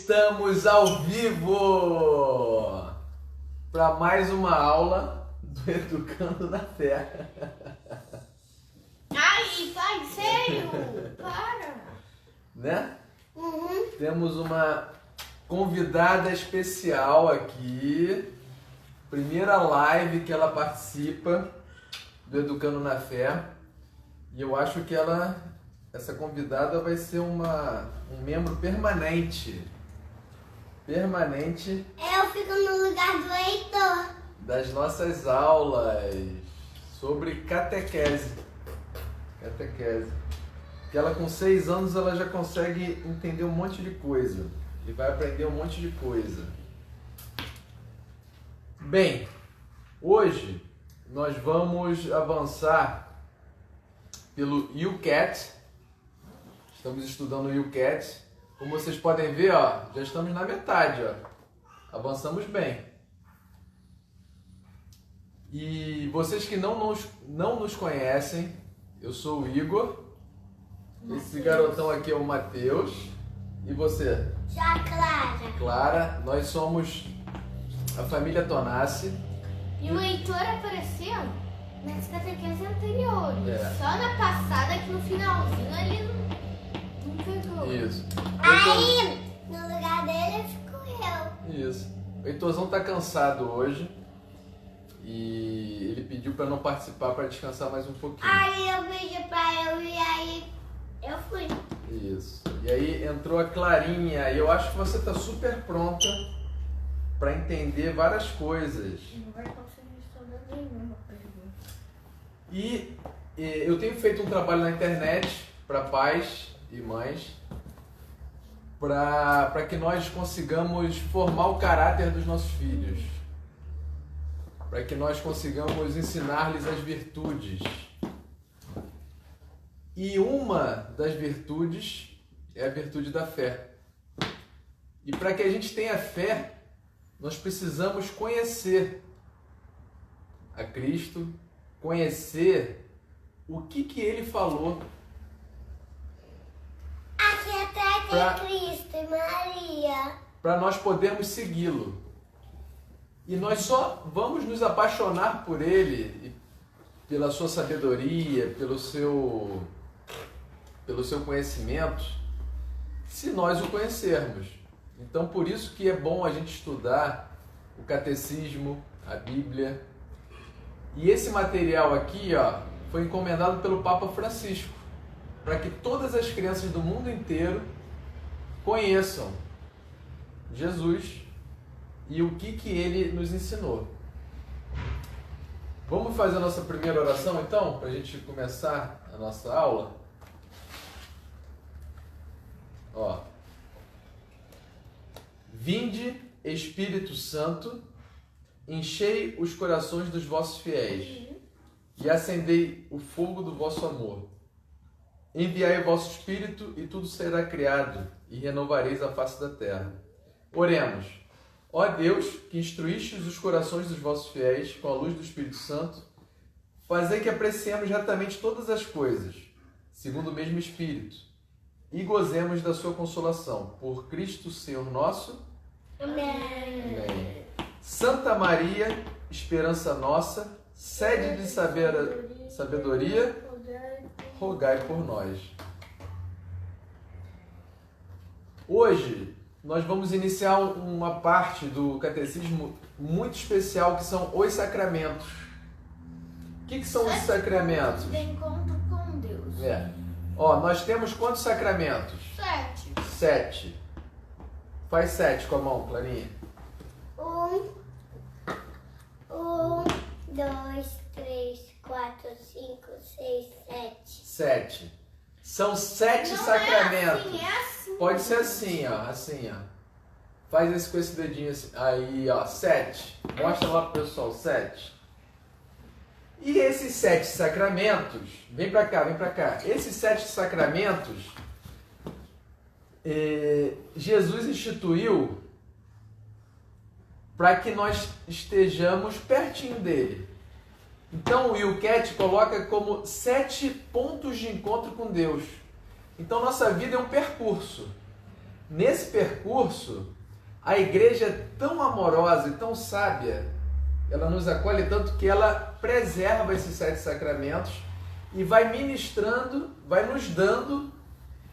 Estamos ao vivo para mais uma aula do Educando na Fé. Ai, pai, sério? Para! Né? Temos uma convidada especial aqui. Primeira live que ela participa do Educando na Fé. E eu acho que essa convidada vai ser um membro permanente. Eu fico no lugar do Heitor. Das nossas aulas sobre catequese. Que ela com 6 anos ela já consegue entender um monte de coisa. E vai aprender um monte de coisa. Bem, hoje nós vamos avançar pelo YouCat. Estamos estudando o YouCat. Como vocês podem ver, ó, já estamos na metade, ó. Avançamos bem. E vocês que não nos conhecem, eu sou o Igor. Esse garotão aqui é o Matheus. E você? Já, Clara. Clara. Nós somos a família Tonassi. E o Heitor apareceu nas catequeses anteriores. É. Só na passada, que no finalzinho ele não pegou. Isso. Aí, no lugar dele, ficou eu. Isso. O Heitorzão tá cansado hoje. E ele pediu para não participar, para descansar mais um pouquinho. Aí eu pedi pra eu e aí eu fui. Isso. E aí entrou a Clarinha. E eu acho que você tá super pronta para entender várias coisas. Não vai conseguir estudar nenhuma pergunta. E eu tenho feito um trabalho na internet para pais e mães para que nós consigamos formar o caráter dos nossos filhos. Para que nós consigamos ensinar-lhes as virtudes. E uma das virtudes é a virtude da fé. E para que a gente tenha fé, nós precisamos conhecer a Cristo, conhecer o que Ele falou. Aqui atrás tem Cristo e Maria. Para nós podermos segui-lo. E nós só vamos nos apaixonar por Ele, e pela sua sabedoria, pelo seu conhecimento, se nós o conhecermos. Então, por isso que é bom a gente estudar o catecismo, a Bíblia. E esse material aqui, ó, foi encomendado pelo Papa Francisco, para que todas as crianças do mundo inteiro conheçam Jesus e o que Ele nos ensinou. Vamos fazer a nossa primeira oração, então, para a gente começar a nossa aula? Ó. Vinde, Espírito Santo, enchei os corações dos vossos fiéis e acendei o fogo do vosso amor. Enviai o vosso Espírito e tudo será criado e renovareis a face da terra. Oremos. Ó Deus, que instruístes os corações dos vossos fiéis com a luz do Espírito Santo, fazei que apreciemos retamente todas as coisas, segundo o mesmo Espírito, e gozemos da sua consolação. Por Cristo Senhor nosso. Amém. Santa Maria, esperança nossa, sede de sabedoria, rogai por nós. Hoje nós vamos iniciar uma parte do catecismo muito especial, que são os sacramentos. O que são os sacramentos? De encontro com Deus. Ó, nós temos quantos sacramentos? 7. 7. Faz 7 com a mão, Clarinha. 1, 2, 3, 4, 5, 6, 7. 7. São 7 Não sacramentos. É assim. Pode ser assim, ó. Assim, ó. Faz esse com esse dedinho assim. Aí, ó. 7. Mostra lá pro pessoal. 7. E esses 7 sacramentos... Vem pra cá. Esses 7 sacramentos... Jesus instituiu para que nós estejamos pertinho dele. Então o YouCat coloca como 7 pontos de encontro com Deus. Então nossa vida é um percurso. nesse percurso, a igreja é tão amorosa e tão sábia, ela nos acolhe tanto que ela preserva esses 7 sacramentos e vai ministrando, vai nos dando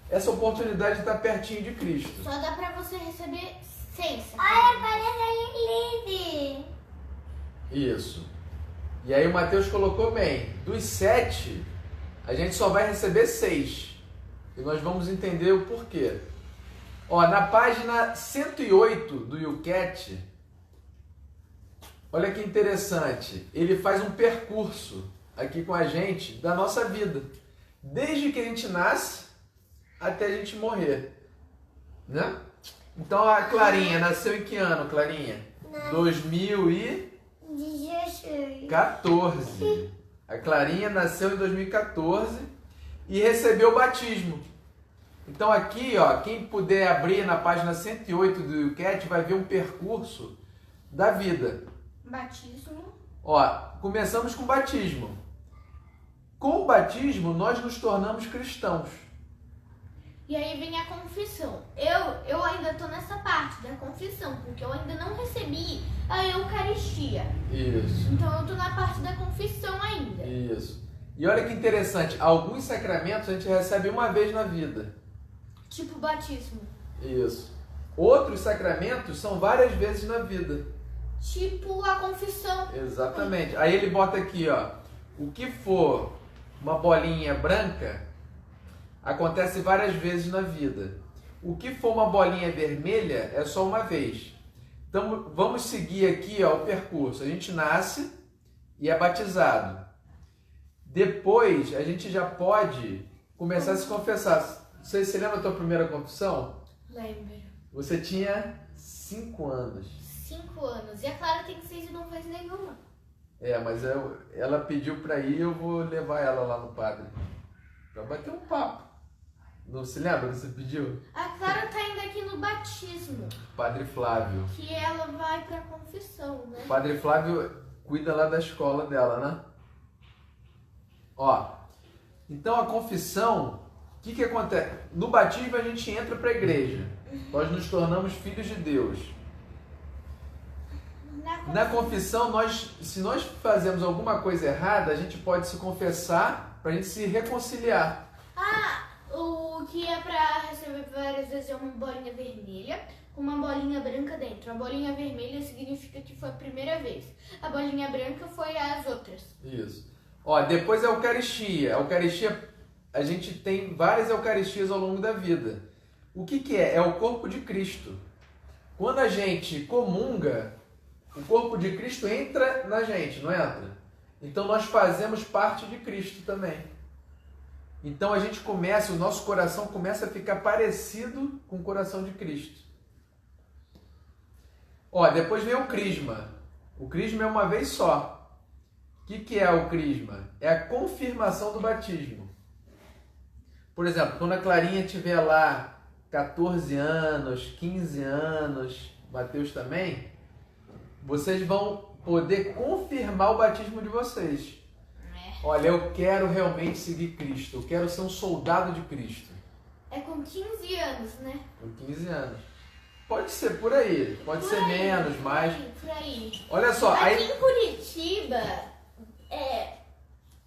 essa oportunidade de estar pertinho de Cristo. Só dá pra você receber 6. Olha, parece a Lili. Isso. E aí o Mateus colocou bem, dos 7, a gente só vai receber 6. E nós vamos entender o porquê. Ó, na página 108 do YouCat, olha que interessante, ele faz um percurso aqui com a gente da nossa vida, desde que a gente nasce até a gente morrer, né? Então a Clarinha nasceu em que ano, Clarinha? 2014. A Clarinha nasceu em 2014 e recebeu o batismo. Então aqui, ó, quem puder abrir na página 108 do YouCat vai ver um percurso da vida. Batismo. Ó, começamos com o batismo. Com o batismo, nós nos tornamos cristãos. E aí vem a confissão. Eu ainda tô nessa parte da confissão, porque eu ainda não recebi a Eucaristia. Isso. Então eu tô na parte da confissão ainda. Isso. E olha que interessante, alguns sacramentos a gente recebe uma vez na vida. Tipo batismo. Isso. Outros sacramentos são várias vezes na vida. Tipo a confissão. Exatamente. Aí ele bota aqui, ó, o que for uma bolinha branca acontece várias vezes na vida. O que for uma bolinha vermelha é só uma vez. Então vamos seguir aqui, ó, o percurso. A gente nasce e é batizado. Depois a gente já pode começar a se confessar. Você se lembra da tua primeira confissão? Lembro. Você tinha 5 anos. 5 anos. E a Clara tem 6 e não fez nenhuma. É, mas ela pediu pra ir, eu vou levar ela lá no padre. Pra bater um papo. Não se lembra? Você pediu? A Clara tá indo aqui no batismo. Padre Flávio. Que ela vai pra confissão, né? O Padre Flávio cuida lá da escola dela, né? Ó, então a confissão, o que acontece? No batismo a gente entra para a igreja. Nós nos tornamos filhos de Deus. Na confissão, se nós fazemos alguma coisa errada, a gente pode se confessar para a gente se reconciliar. O que é pra receber várias vezes é uma bolinha vermelha com uma bolinha branca dentro. A bolinha vermelha significa que foi a primeira vez. A bolinha branca foi as outras. Isso. Ó, depois a Eucaristia. A Eucaristia, a gente tem várias Eucaristias ao longo da vida. O que é? É o corpo de Cristo. Quando a gente comunga, o corpo de Cristo entra na gente, não entra? Então nós fazemos parte de Cristo também. Então a gente começa, o nosso coração começa a ficar parecido com o coração de Cristo. Ó, depois vem o crisma. O crisma é uma vez só. O que é o crisma? É a confirmação do batismo. Por exemplo, quando a Clarinha tiver lá 14 anos, 15 anos, Mateus também, vocês vão poder confirmar o batismo de vocês. Olha, eu quero realmente seguir Cristo, eu quero ser um soldado de Cristo. É com 15 anos, né? Com 15 anos. Pode ser por aí, pode ser menos, mais. Por aí. Olha só, Aqui aí... em Curitiba,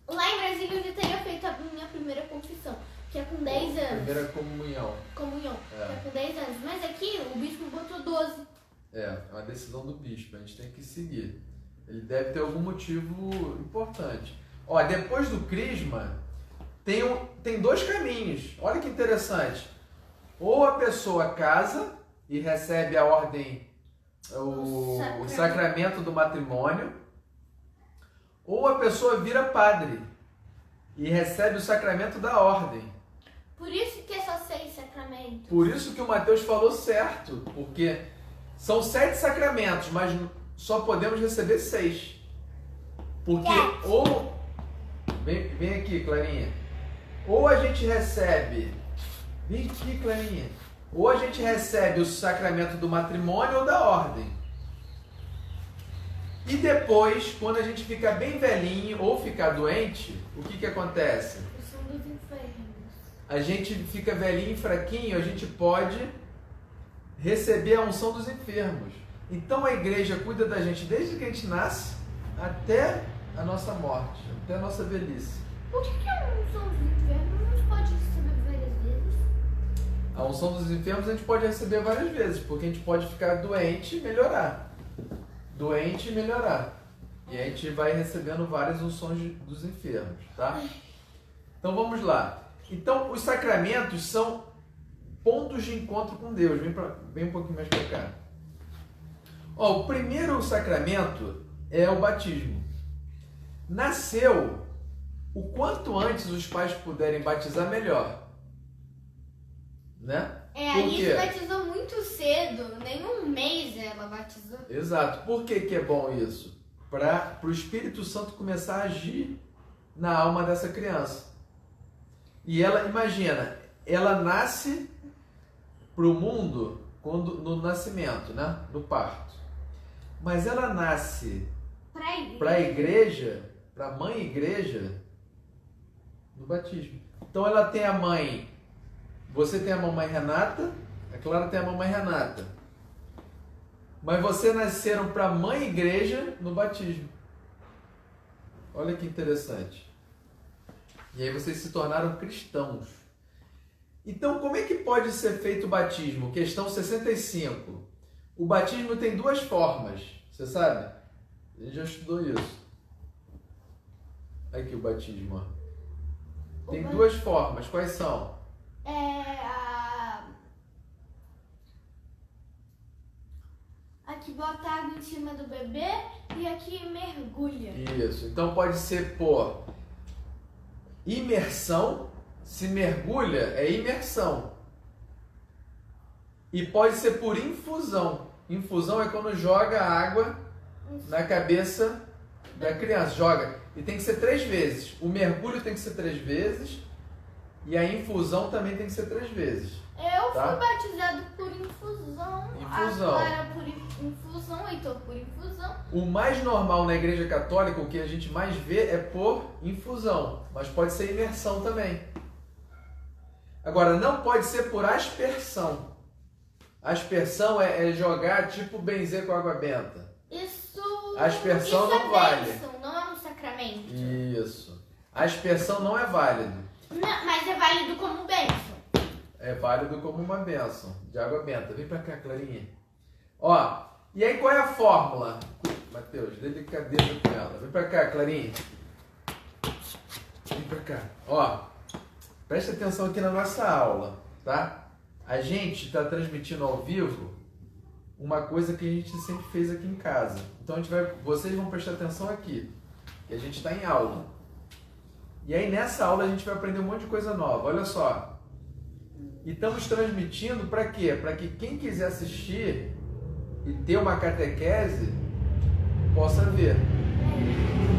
lá em Brasília eu já teria feito a minha primeira confissão, que é com 10 anos. Primeira comunhão. Comunhão, que é com 10 anos. Mas aqui o bispo botou 12. É uma decisão do bispo, a gente tem que seguir. Ele deve ter algum motivo importante. Ó, depois do crisma, tem 2 caminhos. Olha que interessante. Ou a pessoa casa e recebe a ordem, o sacramento do matrimônio, ou a pessoa vira padre e recebe o sacramento da ordem. Por isso que é só 6 sacramentos. Por isso que o Mateus falou certo, porque são 7 sacramentos, mas só podemos receber 6. Porque ou... Vem aqui, Clarinha. Ou a gente recebe... Vem aqui, Clarinha. Ou a gente recebe o sacramento do matrimônio ou da ordem. E depois, quando a gente fica bem velhinho ou ficar doente, o que acontece? São dos infernos. A gente fica velhinho e fraquinho, a gente pode receber a unção dos enfermos. Então a igreja cuida da gente desde que a gente nasce até a nossa morte, até a nossa velhice. Por que a unção dos enfermos não se pode receber várias vezes? A unção dos enfermos a gente pode receber várias vezes, porque a gente pode ficar doente e melhorar. Doente e melhorar. E a gente vai recebendo várias unções dos enfermos, tá? Então vamos lá. Então os sacramentos são pontos de encontro com Deus. Vem um pouquinho mais para cá. Ó, o primeiro sacramento é o batismo. Nasceu, o quanto antes os pais puderem batizar, melhor. Né? A Por Alice quê? batizou muito cedo, nem um mês ela batizou. Exato. Por que é bom isso? Para o Espírito Santo começar a agir na alma dessa criança. E ela, imagina, ela nasce para o mundo no nascimento, né? No parto. Mas ela nasce para a igreja, para a mãe igreja, no batismo. Então ela tem a mãe, você tem a mamãe Renata, a Clara tem a mamãe Renata. Mas vocês nasceram para a mãe igreja no batismo. Olha que interessante. E aí vocês se tornaram cristãos. Então, como é que pode ser feito o batismo? Questão 65. O batismo tem duas formas. Você sabe? A gente já estudou isso. Aqui o batismo. Ó. Tem duas formas. Quais são? Aqui bota água em cima do bebê e aqui mergulha. Isso. Então pode ser por imersão. Se mergulha, é imersão. E pode ser por infusão. Infusão é quando joga água na cabeça da criança. Joga. E tem que ser 3 vezes. O mergulho tem que ser 3 vezes. E a infusão também tem que ser 3 vezes. Eu tá? fui batizado por infusão. Infusão. A Clara por infusão, o Heitor por infusão. O mais normal na igreja católica, o que a gente mais vê é por infusão. Mas pode ser imersão também. Agora, não pode ser por aspersão. Aspersão é jogar tipo benzer com água benta. Isso Aspersão não é vale. bênção, não é um sacramento. Isso. Aspersão não é válido. Não, mas é válido como bênção. É válido como uma bênção de água benta. Vem pra cá, Clarinha. Ó, e aí qual é a fórmula? Mateus, delicadeza com ela. Vem pra cá, Clarinha. Vem pra cá. Ó, preste atenção aqui na nossa aula, tá? A gente está transmitindo ao vivo uma coisa que a gente sempre fez aqui em casa. Então vocês vão prestar atenção aqui, que a gente está em aula. E aí nessa aula a gente vai aprender um monte de coisa nova. Olha só. E estamos transmitindo para quê? Para que quem quiser assistir e ter uma catequese possa ver.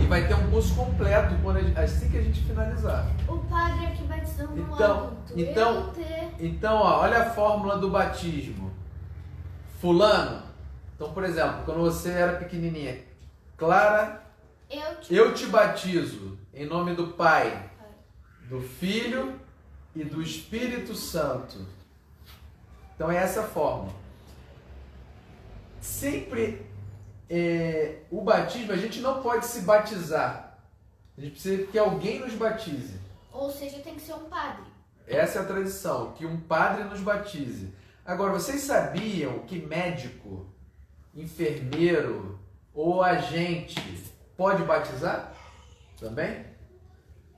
E vai ter um curso completo assim que a gente finalizar. O padre aqui batizando um adulto. Então, ó, olha a fórmula do batismo. Fulano. Então, por exemplo, quando você era pequenininha, Clara, eu te batizo em nome do Pai, do Filho e do Espírito Santo. Então é essa a fórmula. Sempre o batismo, a gente não pode se batizar. A gente precisa que alguém nos batize. Ou seja, tem que ser um padre. Essa é a tradição, que um padre nos batize. Agora, vocês sabiam que médico, enfermeiro ou agente pode batizar também?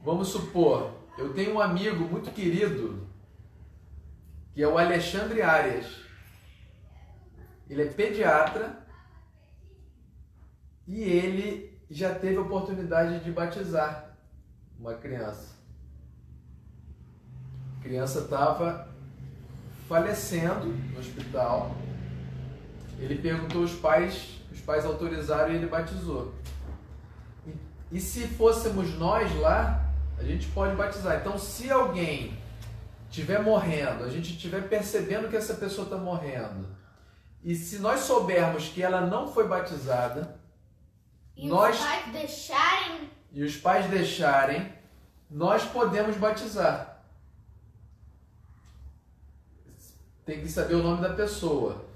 Vamos supor, eu tenho um amigo muito querido, que é o Alexandre Arias. Ele é pediatra e ele já teve a oportunidade de batizar uma criança. A criança estava falecendo no hospital. Ele perguntou aos pais, os pais autorizaram e ele batizou. E se fôssemos nós lá, a gente pode batizar. Então, se alguém estiver morrendo, a gente estiver percebendo que essa pessoa está morrendo, e se nós soubermos que ela não foi batizada, e os pais deixarem, nós podemos batizar. tem que saber o nome da pessoa.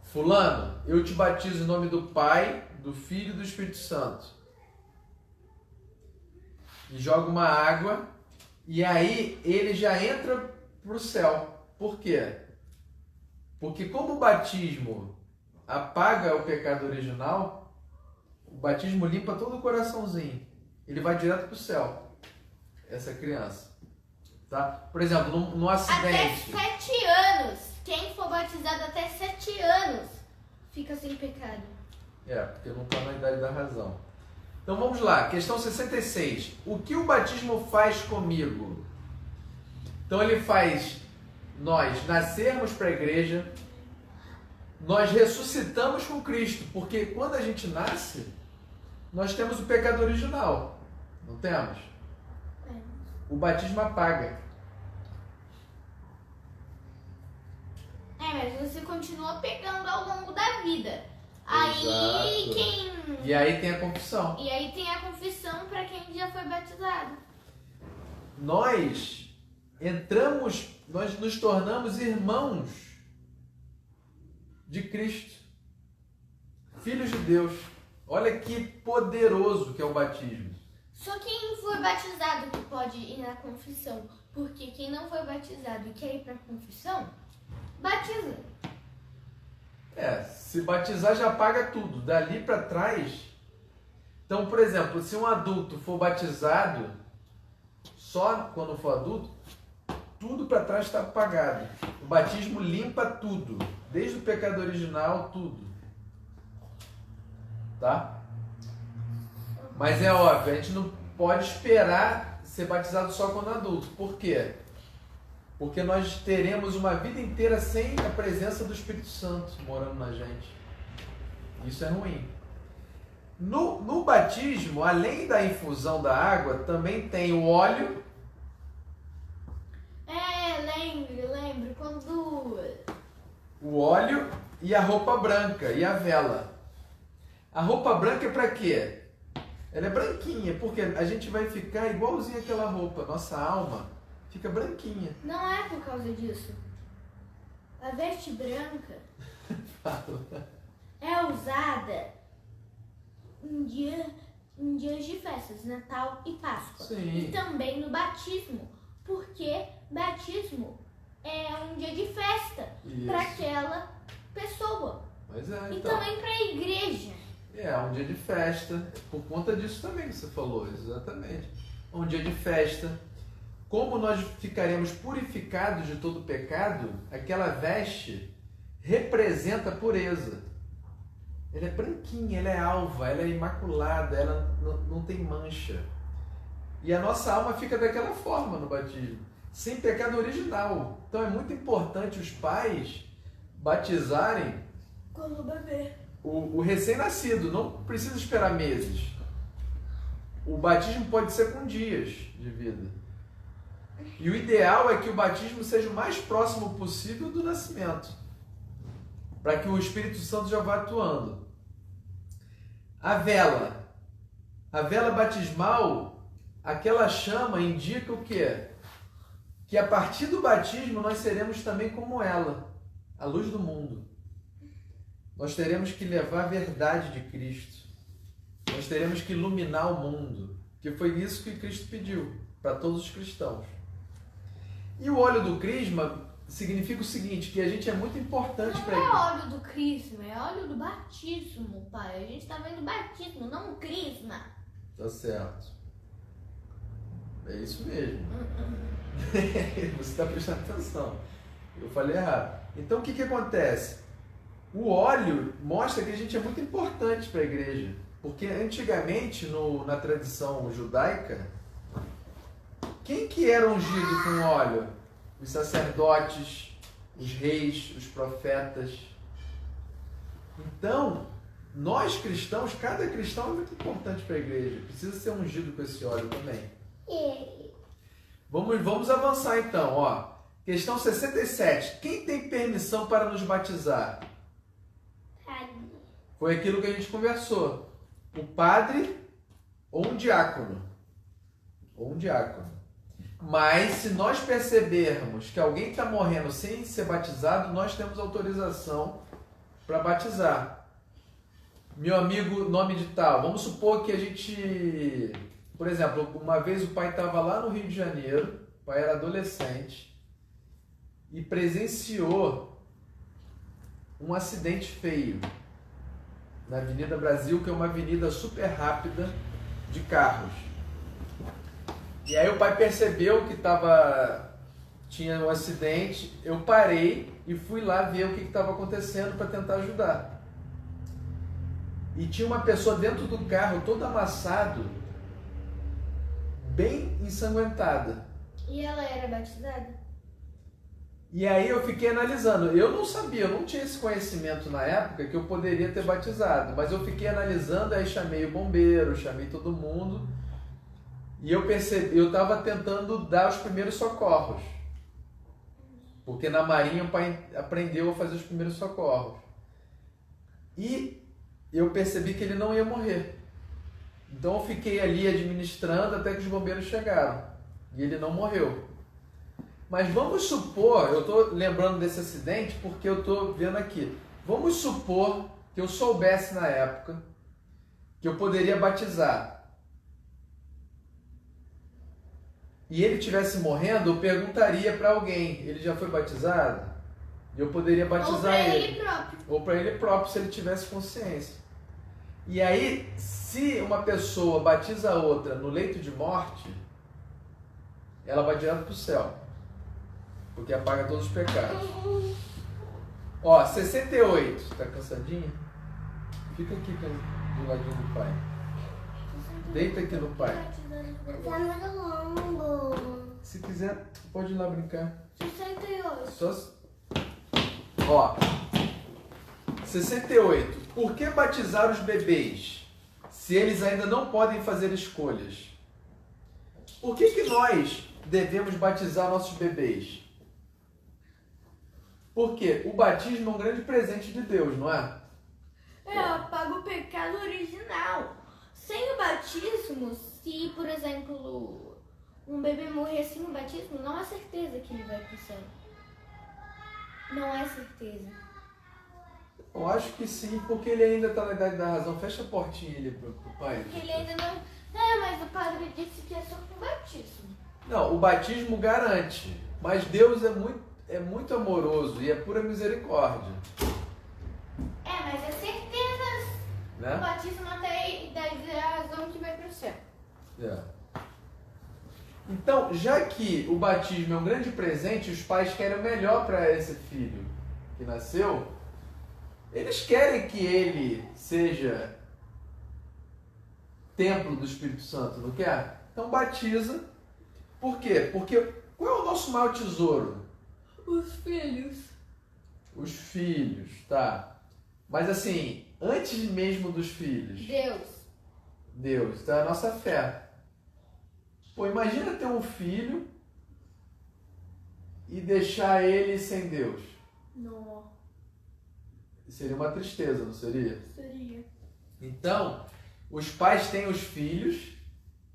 Fulano, eu te batizo em nome do Pai, do Filho e do Espírito Santo. E joga uma água, e aí ele já entra para o céu. Por quê? Porque como o batismo apaga o pecado original, o batismo limpa todo o coraçãozinho. Ele vai direto para o céu, essa criança. Tá? Por exemplo, num acidente... Até 7 anos. Quem for batizado até 7 anos fica sem pecado. Porque não está na idade da razão. Então vamos lá, questão 66. O que o batismo faz comigo? Então ele faz nós nascermos para a igreja, nós ressuscitamos com Cristo, porque quando a gente nasce, nós temos o pecado original, não temos? O batismo apaga. Mas você continua pegando ao longo da vida. Aí Exato. quem... E aí tem a confissão. E aí tem a confissão para quem já foi batizado. Nós nos tornamos irmãos de Cristo, filhos de Deus. Olha que poderoso que é o batismo. Só quem foi batizado que pode ir na confissão, porque quem não foi batizado e quer ir para a confissão, batiza. Se batizar já paga tudo, dali para trás. Então, por exemplo, se um adulto for batizado, só quando for adulto, tudo para trás está apagado. O batismo limpa tudo, desde o pecado original, tudo. Tá? Mas é óbvio, a gente não pode esperar ser batizado só quando adulto. Por quê? Porque nós teremos uma vida inteira sem a presença do Espírito Santo morando na gente. Isso é ruim. No batismo, além da infusão da água, também tem o óleo. Lembro quando... O óleo e a roupa branca e a vela. A roupa branca é para quê? Ela é branquinha, porque a gente vai ficar igualzinho àquela roupa. Nossa alma fica branquinha. Não é por causa disso. A veste branca é usada em dias de festas, Natal e Páscoa. Sim. E também no batismo, porque batismo é um dia de festa para aquela pessoa. Pois é, E então. também para a igreja. É um dia de festa, por conta disso também que você falou, exatamente. Um dia de festa. Como nós ficaremos purificados de todo pecado, aquela veste representa a pureza. Ela é branquinha, ela é alva, ela é imaculada, ela não tem mancha. E a nossa alma fica daquela forma no batismo, sem pecado original. Então é muito importante os pais batizarem Quando bebê. o recém-nascido, não precisa esperar meses. O batismo pode ser com dias de vida. E o ideal é que o batismo seja o mais próximo possível do nascimento, para que o Espírito Santo já vá atuando. A vela batismal, aquela chama indica o quê? Que a partir do batismo nós seremos também como ela, a luz do mundo. Nós teremos que levar a verdade de Cristo. Nós teremos que iluminar o mundo, que foi isso que Cristo pediu para todos os cristãos. E o óleo do crisma significa o seguinte, que a gente é muito importante para Não ele. é óleo do crisma, é óleo do batismo, pai. A gente está vendo batismo, não crisma. Tá certo. É isso mesmo. Você está prestando atenção. Eu falei errado. Então o que acontece? O óleo mostra que a gente é muito importante para a igreja. Porque antigamente, na tradição judaica, quem que era ungido com óleo? Os sacerdotes, os reis, os profetas. Então, nós cristãos, cada cristão é muito importante para a igreja. Precisa ser ungido com esse óleo também. Vamos avançar então. Ó. Questão 67. Quem tem permissão para nos batizar? Foi aquilo que a gente conversou. O padre ou um diácono. Mas se nós percebermos que alguém está morrendo sem ser batizado, nós temos autorização para batizar. Meu amigo, nome de tal. Vamos supor que a gente... Por exemplo, uma vez o pai estava lá no Rio de Janeiro, o pai era adolescente, e presenciou um acidente feio na Avenida Brasil, que é uma avenida super rápida de carros. E aí o pai percebeu que tinha um acidente, eu parei e fui lá ver o que estava acontecendo para tentar ajudar. E tinha uma pessoa dentro do carro, todo amassado, bem ensanguentada. E ela era batizada? E aí eu fiquei analisando, eu não sabia, eu não tinha esse conhecimento na época que eu poderia ter batizado, mas eu fiquei analisando, aí chamei o bombeiro, chamei todo mundo, e eu percebi, eu estava tentando dar os primeiros socorros, porque na Marinha o pai aprendeu a fazer os primeiros socorros, e eu percebi que ele não ia morrer, então eu fiquei ali administrando até que os bombeiros chegaram, e ele não morreu. Mas vamos supor, eu estou lembrando desse acidente porque eu estou vendo aqui. Vamos supor que eu soubesse na época que eu poderia batizar. E ele estivesse morrendo, eu perguntaria para alguém, ele já foi batizado? E eu poderia batizar ele. Ou para ele próprio, se ele tivesse consciência. E aí, se uma pessoa batiza a outra no leito de morte, ela vai direto para o céu. Porque apaga todos os pecados. Ó, 68. Tá cansadinha? Fica aqui do ladinho do pai. Deita aqui no pai. Tá muito longo. Se quiser, pode ir lá brincar. 68. Só... Ó. 68. Por que batizar os bebês se eles ainda não podem fazer escolhas? Por que nós devemos batizar nossos bebês? Porque o batismo é um grande presente de Deus, não é? Apaga o pecado original. Sem o batismo, se, por exemplo, um bebê morrer sem o batismo, não é certeza que ele vai para o céu. Não é certeza. Eu acho que sim, porque ele ainda está na idade da razão. Fecha a portinha ali pro pai. Porque ele ainda não... mas o padre disse que é só com batismo. Não, o batismo garante. Mas Deus é muito amoroso e é pura misericórdia. Mas é certeza. Né? O batismo até a idade da razão que vai para o céu. Então, já que o batismo é um grande presente, os pais querem o melhor para esse filho que nasceu. Eles querem que ele seja templo do Espírito Santo, não quer? Então batiza. Por quê? Porque qual é o nosso maior tesouro? Os filhos. Os filhos, tá. Mas assim, antes mesmo dos filhos. Deus, tá? A nossa fé. Pô, imagina ter um filho e deixar ele sem Deus. Não. Seria uma tristeza, não seria? Seria. Então, os pais têm os filhos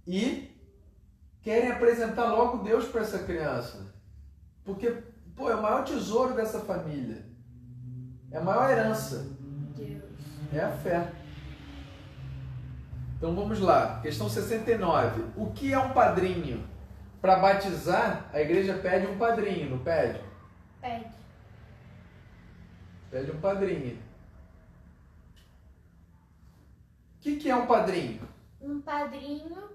e querem apresentar logo Deus para essa criança. Porque, pô, é o maior tesouro dessa família. É a maior herança. Deus. É a fé. Então vamos lá. Questão 69. O que é um padrinho? Para batizar, a igreja pede um padrinho, não pede? Pede. Pede um padrinho. O que é um padrinho? Um padrinho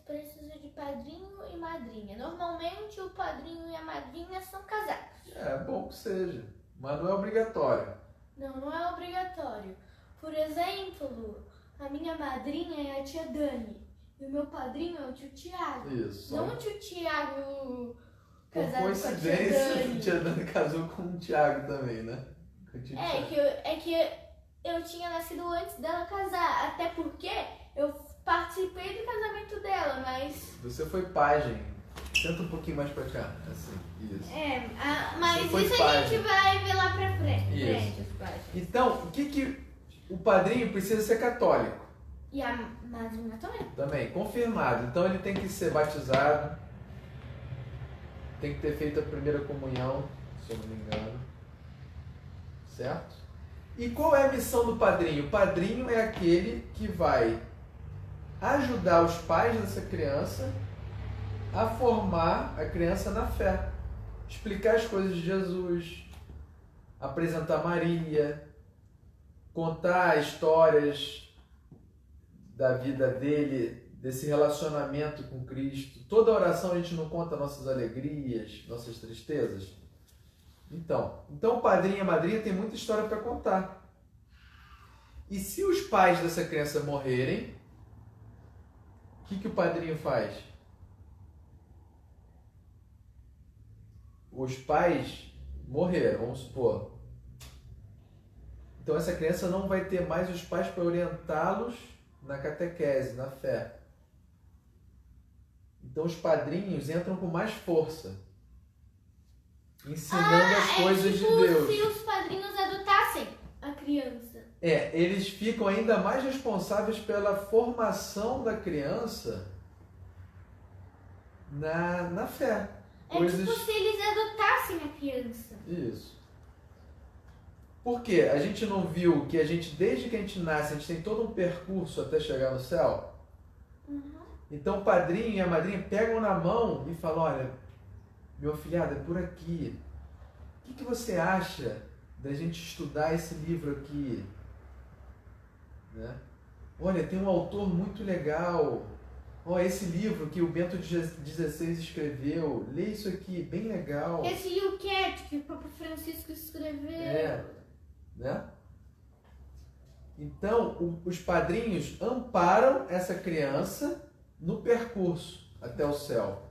precisa de padrinho e madrinha. Normalmente o padrinho e a madrinha são casados. É bom que seja, mas não é obrigatório. Não é obrigatório. Por exemplo, a minha madrinha é a tia Dani e o meu padrinho é o tio Tiago. Isso. Não o tio Tiago Por casado com a tia coincidência, Dani. a tia Dani casou com o Thiago também, né? Com o tio Thiago. que eu tinha nascido antes dela casar. Até porque eu participei do casamento dela, mas... Você foi pajem. Senta um pouquinho mais pra cá. Assim, isso. Mas Você isso foi a gente vai ver lá pra frente. Isso. Então, o padrinho precisa ser católico. E a madrinha também. Também, confirmado. Então ele tem que ser batizado, tem que ter feito a primeira comunhão, se eu não me engano. Certo? E qual é a missão do padrinho? O padrinho é aquele que vai ajudar os pais dessa criança a formar a criança na fé. Explicar as coisas de Jesus, apresentar Maria, contar histórias da vida dele, desse relacionamento com Cristo. Toda oração a gente não conta nossas alegrias, nossas tristezas. Então o padrinho e a madrinha tem muita história para contar. E se os pais dessa criança morrerem, o que o padrinho faz? Os pais morreram, vamos supor. Então essa criança não vai ter mais os pais para orientá-los na catequese, na fé. Então os padrinhos entram com mais força, ensinando as coisas tipo de Deus. Se os padrinhos adotassem a criança. Eles ficam ainda mais responsáveis pela formação da criança na fé. Tipo se eles adotassem a criança. Isso. Por quê? A gente não viu que desde que a gente nasce, a gente tem todo um percurso até chegar no céu? Uhum. Então o padrinho e a madrinha pegam na mão e falam, olha, meu afilhado, é por aqui. O que você acha da gente estudar esse livro aqui? Né? Olha, tem um autor muito legal. Esse livro que o Bento XVI escreveu, lê isso aqui, bem legal. Esse Yucat que o Papa Francisco escreveu. Né? Então, os padrinhos amparam essa criança no percurso até o céu.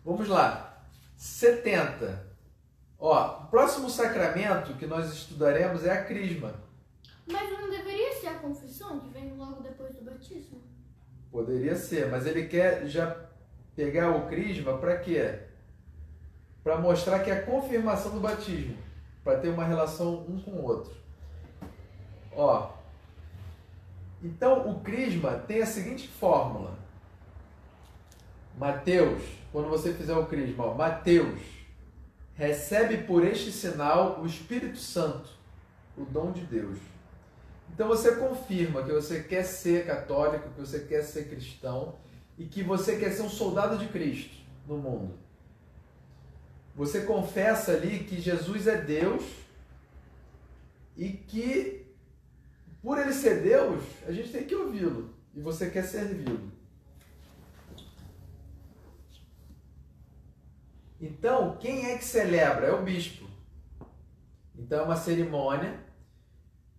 Vamos lá. 70. O próximo sacramento que nós estudaremos é a crisma. Mas não deveria ser a confissão, que vem logo depois do batismo? Poderia ser, mas ele quer já pegar o crisma para quê? Para mostrar que é a confirmação do batismo, para ter uma relação um com o outro. Então o crisma tem a seguinte fórmula. Mateus, quando você fizer o crisma, Mateus, recebe por este sinal o Espírito Santo, o dom de Deus. Então você confirma que você quer ser católico, que você quer ser cristão e que você quer ser um soldado de Cristo no mundo. Você confessa ali que Jesus é Deus e que, por ele ser Deus, a gente tem que ouvi-lo e você quer servi-lo. Então, quem é que celebra? É o bispo. Então é uma cerimônia.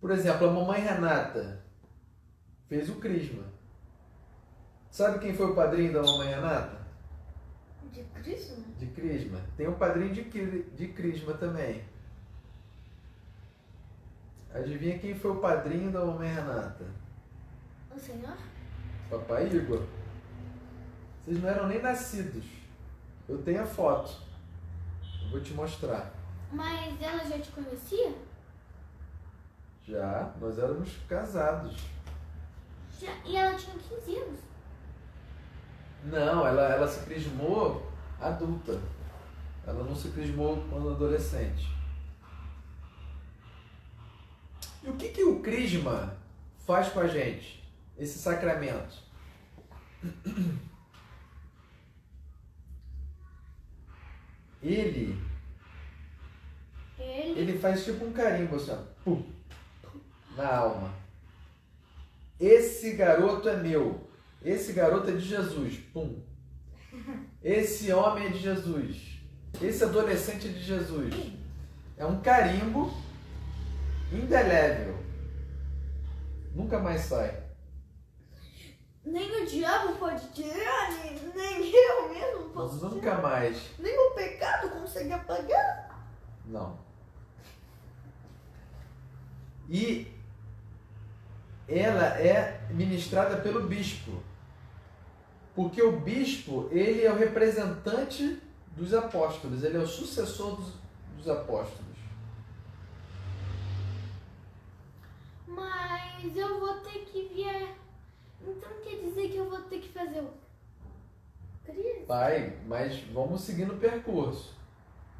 Por exemplo, a mamãe Renata fez o crisma. Sabe quem foi o padrinho da mamãe Renata? De crisma? De crisma. Tem um padrinho de crisma também. Adivinha quem foi o padrinho da mamãe Renata? O senhor? Papai Igor. Vocês não eram nem nascidos. Eu tenho a foto. Eu vou te mostrar. Mas ela já te conhecia? Já, nós éramos casados. E ela tinha 15 anos? Não, ela se crismou adulta. Ela não se crismou quando adolescente. E o que o crisma faz com a gente? Esse sacramento? Ele faz tipo um carimbo assim, pum, na alma. Esse garoto é meu. Esse garoto é de Jesus. Pum. Esse homem é de Jesus. Esse adolescente é de Jesus. É um carimbo indelével. Nunca mais sai. Nem o diabo pode tirar, nem eu mesmo posso Nunca tirar. mais. Nem o pecado consegue apagar. Não. E ela é ministrada pelo bispo. Porque o bispo, ele é o representante dos apóstolos. Ele é o sucessor dos apóstolos. Mas Mas eu vou ter que viajar. Então quer dizer que eu vou ter que fazer o Cristo? Vai, mas vamos seguindo o percurso.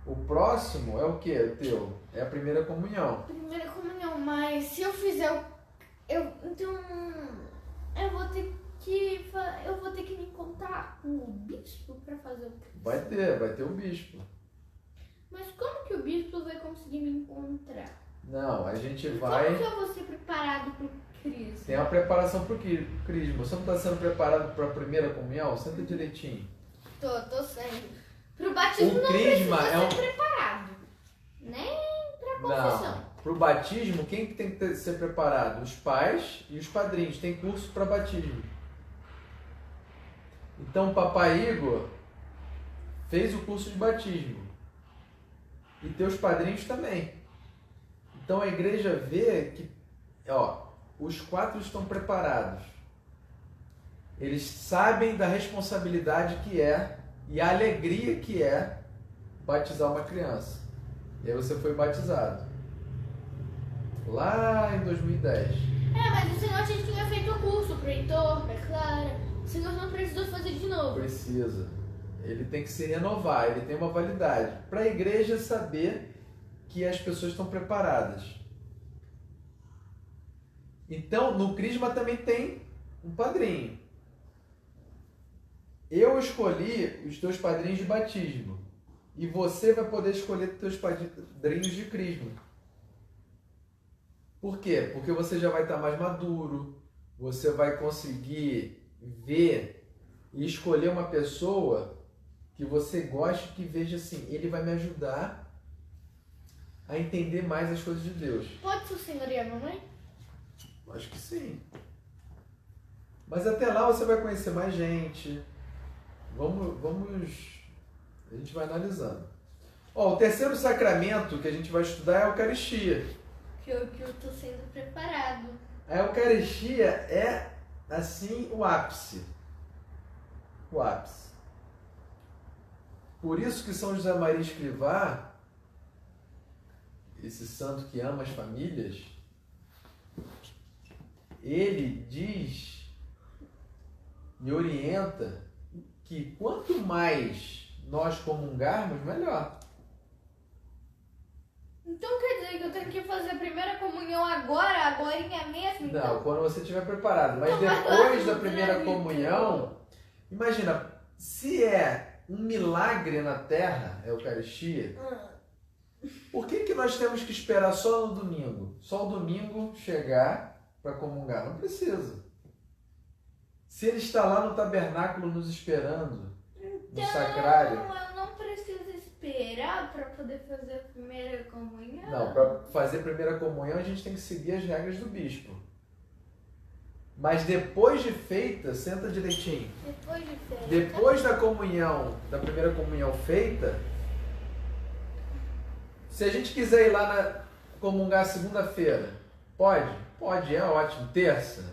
O próximo é o que? O teu? É a primeira comunhão. Primeira comunhão, mas se eu fizer o. Então. Eu vou ter que me encontrar com o bispo pra fazer o Cristo. Vai ter o bispo. Mas como que o bispo vai conseguir me encontrar? Não, a gente Como vai. que eu vou ser preparado pro Cristo? Tem uma preparação pro crisma. Você não está sendo preparado para a primeira comunhão? Senta direitinho. Tô sendo. Pro batismo O não crisma precisa é um- ser preparado. Nem pra confissão. Não. Pro batismo, quem que tem que ser preparado? Os pais e os padrinhos. Tem curso para batismo. Então, o papai Igor fez o curso de batismo. E teus padrinhos também. Então, a igreja vê que, os 4 estão preparados. Eles sabem da responsabilidade que é e a alegria que é batizar uma criança. E aí você foi batizado. Lá em 2010. Mas o Senhor já tinha feito o curso pro Heitor, pra Clara. O Senhor não precisou fazer de novo. Precisa. Ele tem que se renovar, ele tem uma validade. Para a igreja saber que as pessoas estão preparadas. Então, no Crisma também tem um padrinho. Eu escolhi os teus padrinhos de batismo. E você vai poder escolher os teus padrinhos de Crisma. Por quê? Porque você já vai estar mais maduro, você vai conseguir ver e escolher uma pessoa que você goste, que veja assim, ele vai me ajudar a entender mais as coisas de Deus. Pode ser o Senhor e a mamãe? Acho que sim. Mas até lá você vai conhecer mais gente. A gente vai analisando. O terceiro sacramento que a gente vai estudar é a Eucaristia. Que eu tô sendo preparado. A Eucaristia é, assim, o ápice. O ápice. Por isso que São José Maria Escrivá, esse santo que ama as famílias, ele diz e orienta que quanto mais nós comungarmos, melhor. Então quer dizer que eu tenho que fazer a primeira comunhão agorinha mesmo? Não, Então? quando você estiver preparado. Mas Então, mas depois da não primeira acredito. comunhão, imagina, se é um milagre na terra, a Eucaristia, por que nós temos que esperar só no domingo? Só o domingo chegar para comungar? Não precisa. Se ele está lá no tabernáculo nos esperando, no sacrário. Eu não preciso esperar para poder fazer a primeira comunhão? Não, para fazer a primeira comunhão a gente tem que seguir as regras do bispo. Mas depois de feita, senta direitinho. Depois de feita. Depois da comunhão, da primeira comunhão feita, se a gente quiser ir lá comungar segunda-feira, pode? Pode, é ótimo. Terça,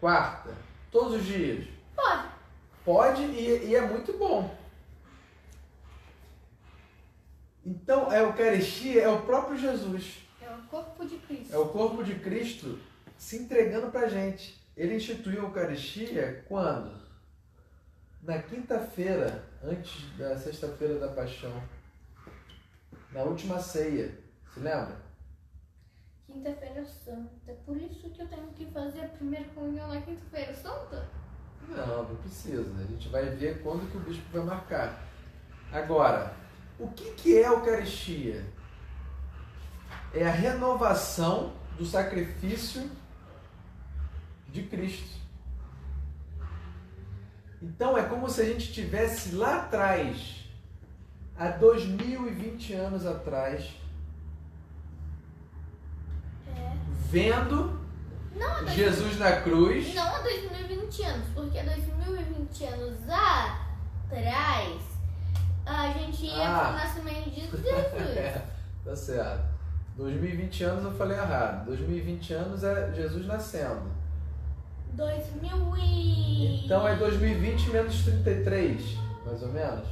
quarta, todos os dias. Pode. Pode e é muito bom. Então, a Eucaristia é o próprio Jesus. É o corpo de Cristo. É o corpo de Cristo se entregando pra gente. Ele instituiu a Eucaristia quando? Na quinta-feira, antes da sexta-feira da Paixão. Na última ceia. Se lembra? Quinta-feira Santa. Por isso que eu tenho que fazer a primeira comunhão na Quinta-feira Santa? Não precisa. A gente vai ver quando que o bispo vai marcar. Agora, o que é a Eucaristia? É a renovação do sacrifício de Cristo. Então é como se a gente estivesse lá atrás, há 2020 anos atrás, vendo Jesus na cruz. Não há 2020 anos, porque 2020 anos atrás a gente ia pro nascimento de Jesus. Tá certo. 2020 anos eu falei errado. 2020 anos é Jesus nascendo. 2000 e... Então é 2020 menos 33, mais ou menos.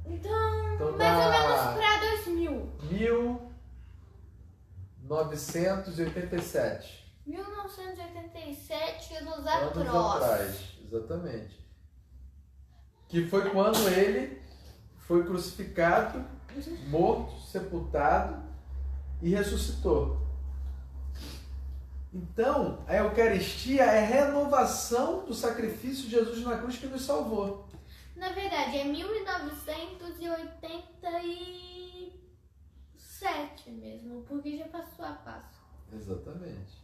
Então dá mais ou menos pra 2000. 1987. 1987 anos Anos atrás. atrás, exatamente. Que foi quando ele foi crucificado, morto, sepultado e ressuscitou. Então, a Eucaristia é a renovação do sacrifício de Jesus na cruz que nos salvou. Na verdade, é 1987 mesmo, porque já passou a Páscoa. Exatamente.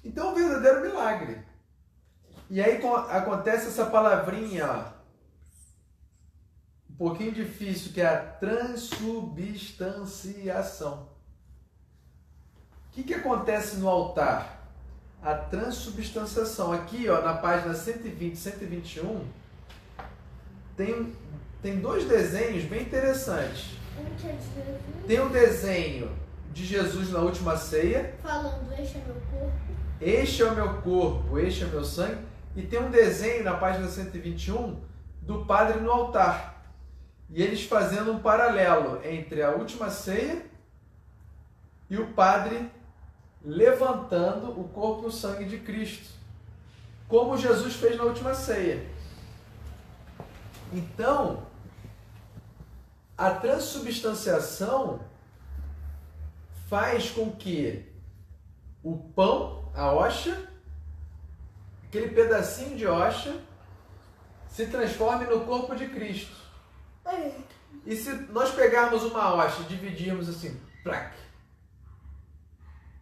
Então, é um verdadeiro milagre. E aí acontece essa palavrinha, ó, um pouquinho difícil, que é a transubstanciação. O que acontece no altar? A transubstanciação. Aqui, ó, na página 120 e 121, tem dois desenhos bem interessantes. Tem um desenho de Jesus na última ceia. Falando, este é meu corpo. Este é o meu corpo, este é o meu sangue. E tem um desenho na página 121 do padre no altar. E eles fazendo um paralelo entre a última ceia e o padre levantando o corpo e o sangue de Cristo, como Jesus fez na última ceia. Então, a transubstanciação faz com que o pão, a hóstia, aquele pedacinho de hóstia, se transforme no corpo de Cristo. E se nós pegarmos uma hóstia e dividirmos assim, plac,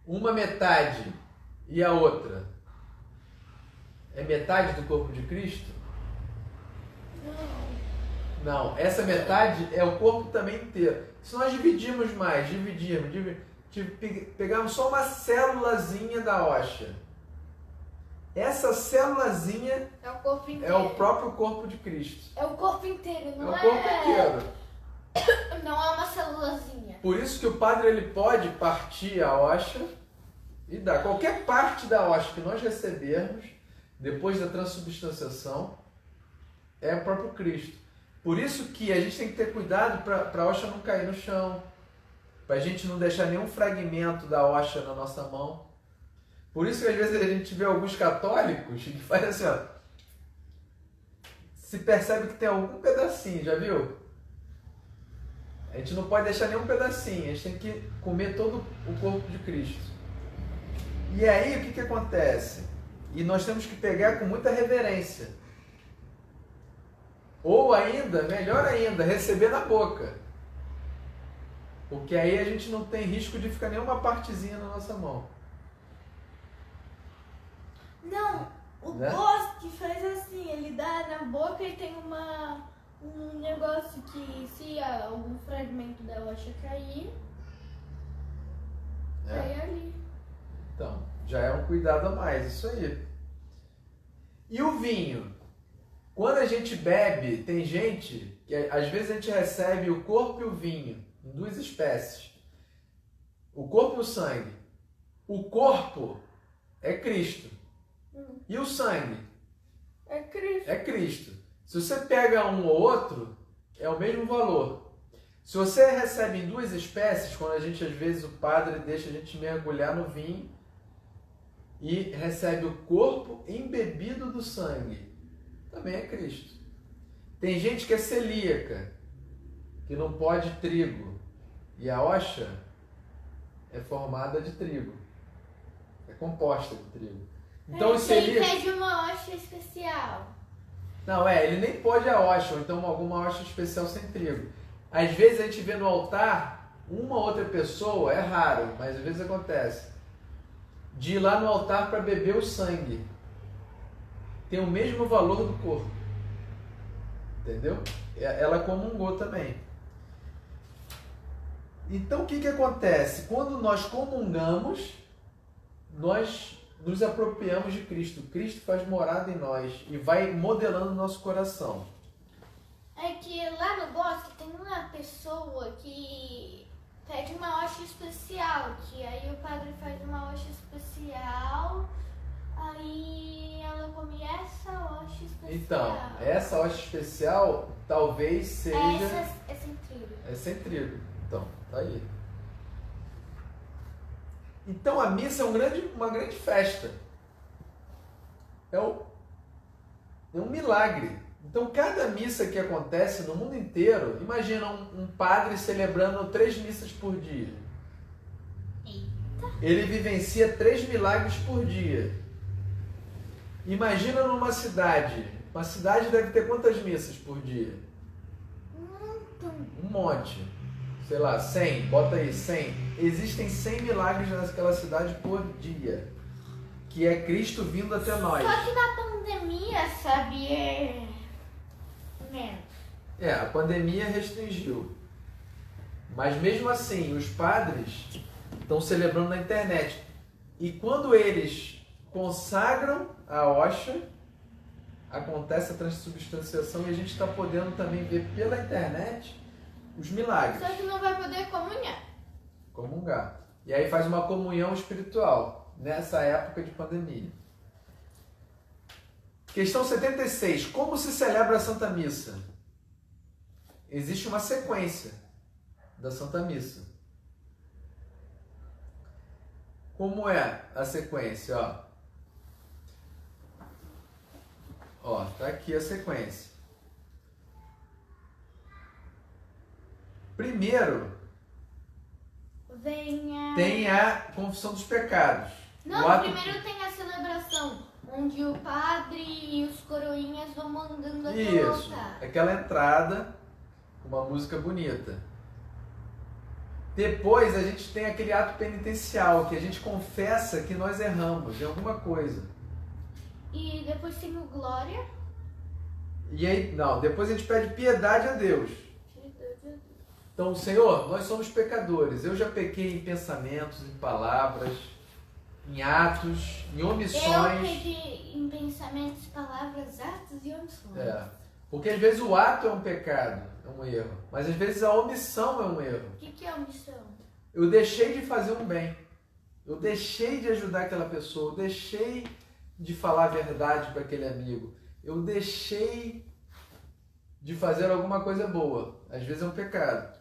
uma metade e a outra, é metade do corpo de Cristo? Não, essa metade é o corpo também inteiro. Se nós dividirmos mais, pegarmos só uma célulazinha da hóstia, essa célulazinha É o corpo inteiro. é o próprio corpo de Cristo. É o corpo inteiro, É não o corpo inteiro. Não é uma célulazinha. Por isso que o padre ele pode partir a hóstia e dar qualquer parte da hóstia que nós recebermos depois da transubstanciação é o próprio Cristo. Por isso que a gente tem que ter cuidado para a hóstia não cair no chão, para a gente não deixar nenhum fragmento da hóstia na nossa mão. Por isso que às vezes a gente vê alguns católicos que fazem assim, ó, se percebe que tem algum pedacinho, já viu? A gente não pode deixar nenhum pedacinho, a gente tem que comer todo o corpo de Cristo. E aí o que acontece? E nós temos que pegar com muita reverência. Ou ainda, melhor ainda, receber na boca. Porque aí a gente não tem risco de ficar nenhuma partezinha na nossa mão. Não, o Né? Bosque faz assim, ele dá na boca e tem um negócio que se algum fragmento da hóstia cair, cai ali. Então, já é um cuidado a mais, isso aí. E o vinho? Quando a gente bebe, tem gente que às vezes a gente recebe o corpo e o vinho, em duas espécies. O corpo e o sangue. O corpo é Cristo. E o sangue? É Cristo. É Cristo. Se você pega um ou outro, é o mesmo valor. Se você recebe em duas espécies, quando a gente, às vezes, o padre deixa a gente mergulhar no vinho e recebe o corpo embebido do sangue, também é Cristo. Tem gente que é celíaca, que não pode trigo, e a hóstia é formada de trigo, é composta de trigo. Então o Ele celíaco... pede uma hóstia especial. Não, ele nem pode a hóstia, ou então alguma hóstia especial sem trigo. Às vezes a gente vê no altar uma outra pessoa, é raro, mas às vezes acontece, de ir lá no altar para beber o sangue. Tem o mesmo valor do corpo. Entendeu? Ela comungou também. Então o que acontece? Quando nós comungamos, nós nos apropriamos de Cristo. Cristo faz morada em nós e vai modelando o nosso coração. É que lá no Bosque tem uma pessoa que pede uma hóstia especial, que aí o padre faz uma hóstia especial, aí ela come essa hóstia especial. Então, essa hóstia especial talvez seja... Essa é sem trigo. É sem trigo. Então, tá aí. Então a missa é uma grande festa. É um milagre. Então cada missa que acontece no mundo inteiro, imagina um padre celebrando 3 missas por dia. Ele vivencia 3 milagres por dia. Imagina numa cidade. Uma cidade deve ter quantas missas por dia? Um monte. Sei lá, 100. Bota aí, 100. Existem 100 milagres naquela cidade por dia. Que é Cristo vindo até nós. Só que na pandemia, sabe, menos. A pandemia restringiu. Mas mesmo assim, os padres estão celebrando na internet. E quando eles consagram a hóstia, acontece a transubstanciação e a gente está podendo também ver pela internet os milagres. Só que não vai poder Comungar. E aí faz uma comunhão espiritual nessa época de pandemia. Questão 76. Como se celebra a Santa Missa? Existe uma sequência da Santa Missa. Como é a sequência? Ó, tá aqui a sequência. Primeiro, tem a confissão dos pecados. Não, primeiro tem a celebração, onde o padre e os coroinhas vão mandando até o altar. Aquela entrada, uma música bonita. Depois a gente tem aquele ato penitencial, que a gente confessa que nós erramos em alguma coisa. E depois tem o glória. E aí, depois a gente pede piedade a Deus. Então, Senhor, nós somos pecadores. Eu já pequei em pensamentos, em palavras, em atos, em omissões. Eu pequei em pensamentos, palavras, atos e omissões. Porque às vezes o ato é um pecado, é um erro. Mas às vezes a omissão é um erro. O que é omissão? Eu deixei de fazer um bem. Eu deixei de ajudar aquela pessoa. Eu deixei de falar a verdade para aquele amigo. Eu deixei de fazer alguma coisa boa. Às vezes é um pecado.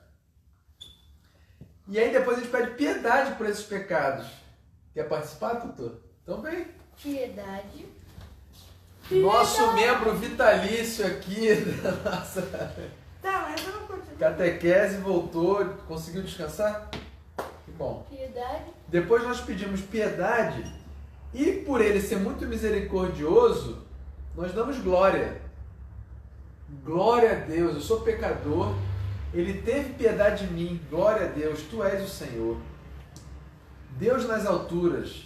E aí depois a gente pede piedade por esses pecados. Quer participar, Tutu? Então vem. Piedade. Nosso membro vitalício aqui da nossa Mas eu não continuo. catequese voltou. Conseguiu descansar? Que bom. Piedade. Depois nós pedimos piedade e por ele ser muito misericordioso, nós damos glória. Glória a Deus, eu sou pecador. Ele teve piedade de mim, glória a Deus, Tu és o Senhor. Deus nas alturas.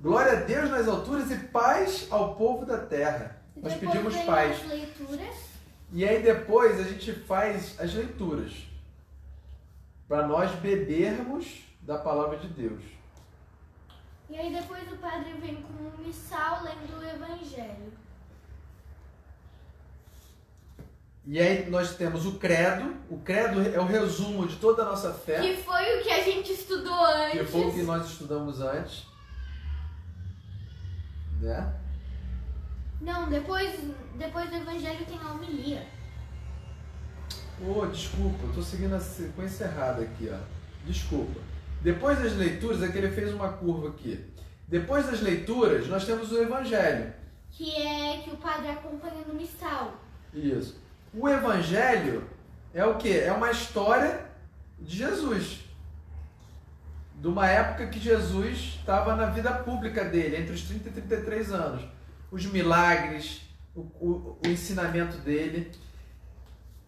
Glória a Deus nas alturas e paz ao povo da terra. Nós pedimos paz. As leituras. E aí depois a gente faz as leituras. Para nós bebermos da palavra de Deus. E aí depois o padre vem com um missal lendo o evangelho. E aí nós temos o credo. O credo é o resumo de toda a nossa fé. Que foi o que a gente estudou antes. Que foi o que nós estudamos antes. Né? Não, depois do evangelho tem a homilia. Desculpa, eu estou seguindo a sequência errada aqui, ó. Desculpa. Depois das leituras, é que ele fez uma curva aqui. Depois das leituras, nós temos o evangelho. Que é que o padre acompanha no missal. Isso. O evangelho é o quê? É uma história de Jesus. De uma época que Jesus estava na vida pública dele, entre os 30 e 33 anos. Os milagres, o ensinamento dele.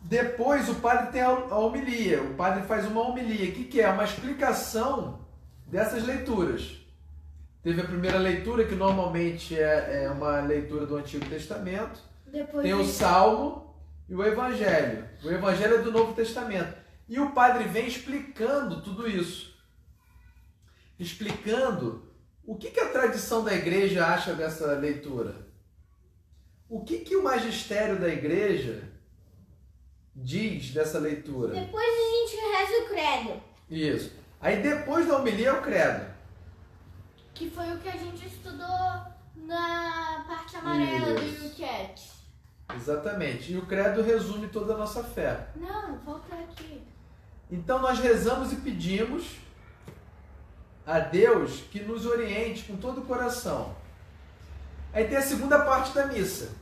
Depois o padre tem a homilia. O padre faz uma homilia. O que é? Uma explicação dessas leituras. Teve a primeira leitura, que normalmente é uma leitura do Antigo Testamento. Depois tem o Salmo e o Evangelho. O Evangelho é do Novo Testamento. E o padre vem explicando tudo isso. Explicando o que a tradição da igreja acha dessa leitura. O que o magistério da igreja diz dessa leitura. Depois a gente reza o credo. Isso. Aí depois da homilia é o credo. Que foi o que a gente estudou na parte amarela do YouCat. Exatamente. E o credo resume toda a nossa fé. Não, volta aqui. Então nós rezamos e pedimos a Deus que nos oriente com todo o coração. Aí tem a segunda parte da missa,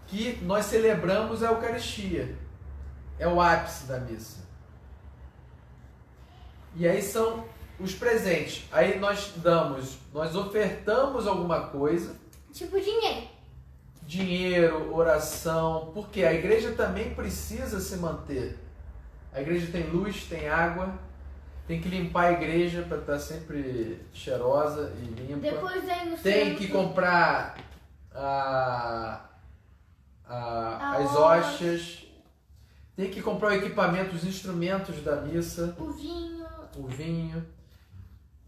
que nós celebramos a Eucaristia. É o ápice da missa. E aí são os presentes. Aí nós ofertamos alguma coisa. Tipo dinheiro. Dinheiro, oração, porque a igreja também precisa se manter. A igreja tem luz, tem água, tem que limpar a igreja para estar sempre cheirosa e limpa. Depois aí no Tem centro, que comprar as hóstias, tem que comprar o equipamento, os instrumentos da missa, o vinho.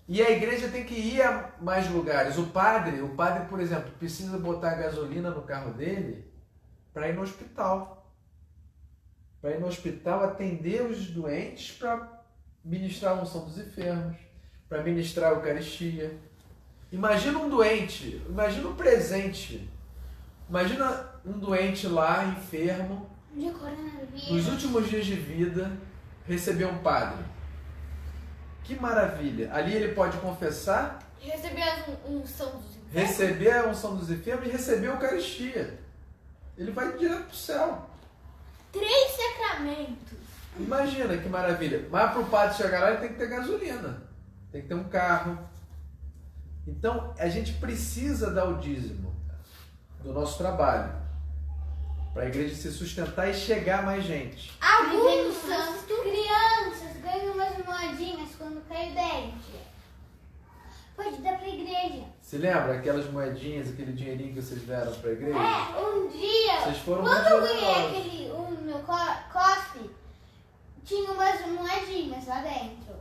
E a igreja tem que ir a mais lugares. O padre, por exemplo, precisa botar gasolina no carro dele para ir no hospital. Para ir no hospital atender os doentes, para ministrar a unção dos enfermos, para ministrar a Eucaristia. Imagina um doente, imagina um presente. Imagina um doente lá, enfermo, de coronavírus. nos últimos dias de vida, receber um padre. Que maravilha! Ali ele pode confessar, Receber a unção dos enfermos. receber a unção dos enfermos e receber a Eucaristia. Ele vai direto para o céu. 3 sacramentos. Imagina que maravilha. Mas para o padre chegar lá, ele tem que ter gasolina. Tem que ter um carro. Então, a gente precisa dar o dízimo do nosso trabalho para a igreja se sustentar e chegar a mais gente. Alguns crianças ganham umas moedinhas quando cai o dente. Pode dar pra igreja. Se lembra aquelas moedinhas, aquele dinheirinho que vocês deram para a igreja? Um dia, Vocês foram quando muito eu ganhei generosos. o meu cofre, tinha umas moedinhas lá dentro.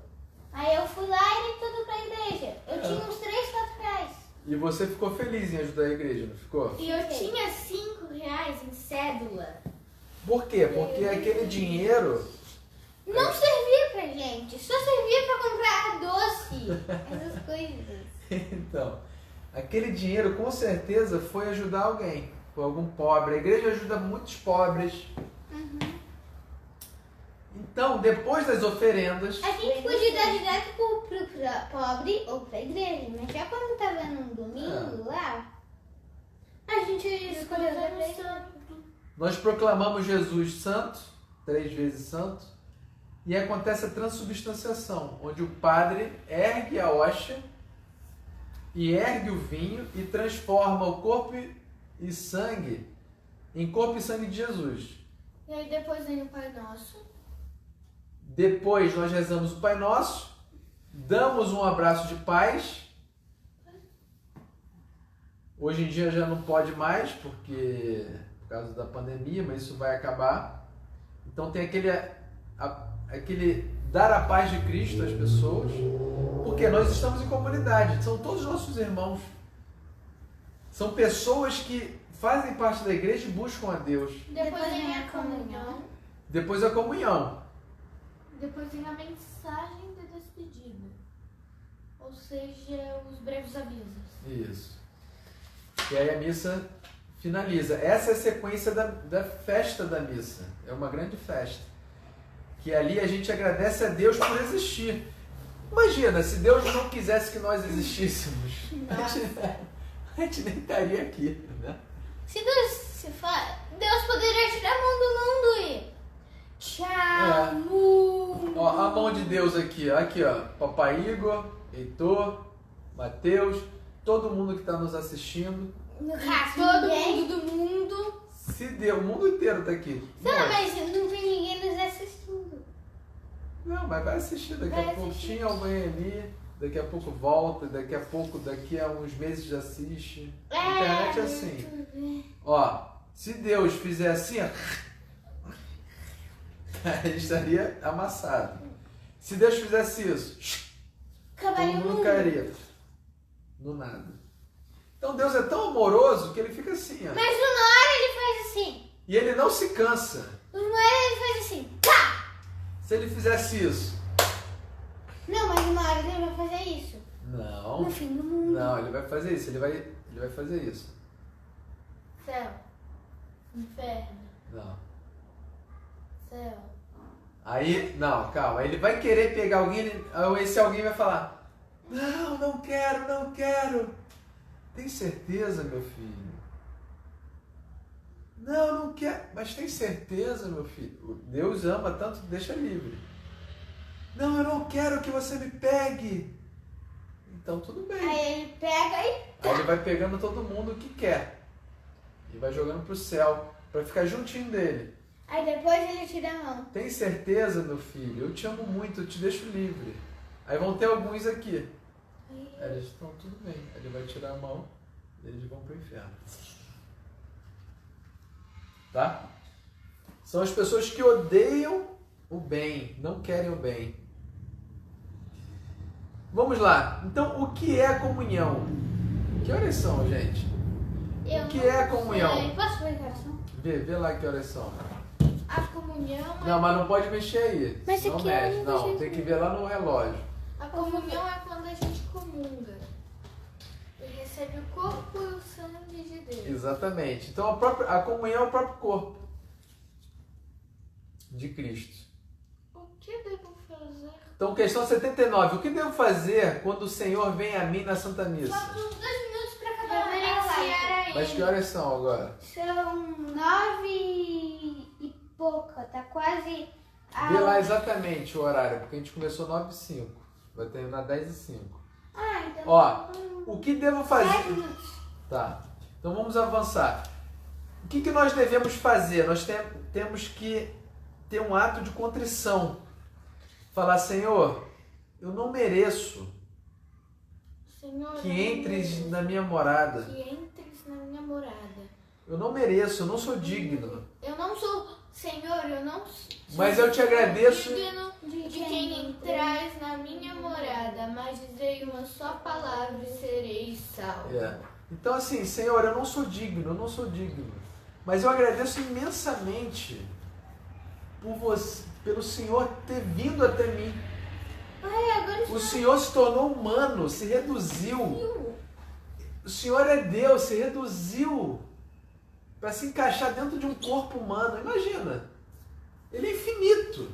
Aí eu fui lá e dei tudo pra igreja. Eu tinha uns 3, 4 reais. E você ficou feliz em ajudar a igreja, não ficou? E eu tinha 5 reais em cédula. Por quê? Porque aquele dinheiro... Não servia pra gente, só servia pra comprar doce, essas coisas. Então, aquele dinheiro com certeza foi ajudar alguém, foi algum pobre. A igreja ajuda muitos pobres. Então, depois das oferendas, A gente podia dar direto pro pobre ou pra igreja, mas já quando tava num domingo lá, a gente escolheu dar pra igreja. nós proclamamos Jesus santo, 3 vezes santo, e acontece a transubstanciação, onde o padre ergue a hóstia e ergue o vinho e transforma o corpo e sangue em corpo e sangue de Jesus. E aí depois vem o Pai Nosso. Depois nós rezamos o Pai Nosso, damos um abraço de paz. Hoje em dia já não pode mais, porque por causa da pandemia, mas isso vai acabar. Então tem aquele dar a paz de Cristo às pessoas, porque nós estamos em comunidade, são todos nossos irmãos. São pessoas que fazem parte da igreja e buscam a Deus. Depois vem a comunhão. Depois a comunhão. Depois vem a mensagem de despedida. Ou seja, os breves avisos. Isso. E aí a missa finaliza. Essa é a sequência da festa da missa. É uma grande festa. Que ali a gente agradece a Deus por existir. Imagina, se Deus não quisesse que nós existíssemos, a gente nem estaria aqui, né? Se Deus Deus poderia tirar a mão do mundo e... Tchau, mundo! Ó, a mão de Deus aqui, ó. Papai Igor, Heitor, Mateus, todo mundo que está nos assistindo. Todo mundo do mundo. Se Deus, o mundo inteiro está aqui. Não, Bom, mas não tem ninguém nos assistindo. não, mas vai assistir daqui Vai a pouco. assistir. Tinha alguém ali, daqui a pouco volta, daqui a uns meses já assiste. A internet é assim. Ó, se Deus fizer assim, ó, ele estaria amassado. Se Deus fizesse isso, todo Acabaria o mundo mundo. cairia. Do nada. Então Deus é tão amoroso que ele fica assim, ó. Mas uma hora ele faz assim. E ele não se cansa. Uma hora ele faz assim. Tá! Se ele fizesse isso. Não, mas uma hora ele vai fazer isso. Não. No fim do mundo. Não, ele vai fazer isso. Ele vai fazer isso. Céu. Inferno. Não. Céu. Aí, não, calma. Ele vai querer pegar alguém, esse alguém vai falar: Não, não quero, não quero. Tem certeza, meu filho? Não, não quero. Mas tem certeza, meu filho? Deus ama tanto, deixa livre. Não, eu não quero que você me pegue. Então tudo bem. Aí ele pega e... Aí ele vai pegando todo mundo que quer. E vai jogando pro céu, pra ficar juntinho dele. Aí depois ele tira a mão. Tem certeza, meu filho? Eu te amo muito, eu te deixo livre. Aí vão ter alguns aqui. Aí eles estão tudo bem. Aí ele vai tirar a mão e eles vão pro inferno. Tá? São as pessoas que odeiam o bem, não querem o bem. Vamos lá. Então, o que é a comunhão? Que horas são, gente? O que é a comunhão? Posso ver que horas são? Vê lá que horas são. A comunhão Não, mas não pode mexer aí. Mas não aqui mexe. eu não Não, mexi. tem que ver lá no relógio. A comunhão é quando a gente comunga e recebe o corpo e o sangue de Deus. Exatamente. Então a comunhão é o próprio corpo de Cristo. O que devo fazer? Então, questão 79. O que devo fazer quando o Senhor vem a mim na Santa Missa? Faltam uns 2 minutos para acabar a live. Mas que horas são agora? São 9 e pouca, tá quase... Vê lá exatamente o horário, porque a gente começou 9h05. Vai terminar 10h05. Ah, então... Ó, o que devo 10 fazer? minutos. Tá. Então vamos avançar. O que nós devemos fazer? Nós temos que ter um ato de contrição. Falar, Senhor, eu não mereço Senhor, que eu não entres mereço na minha morada. que entres na minha morada. Eu não mereço, eu não sou digno. Eu não sou, Senhor, eu não sou Mas eu te agradeço. digno de quem entrais na minha morada, mas dizei uma só palavra e sereis salvos. É. Então assim, Senhor, eu não sou digno, eu não sou digno. Mas eu agradeço imensamente por você, pelo Senhor ter vindo até mim. Ai, agora O Senhor se tornou humano, se reduziu. O Senhor é Deus, se reduziu para se encaixar dentro de um corpo humano. Imagina, Ele é infinito.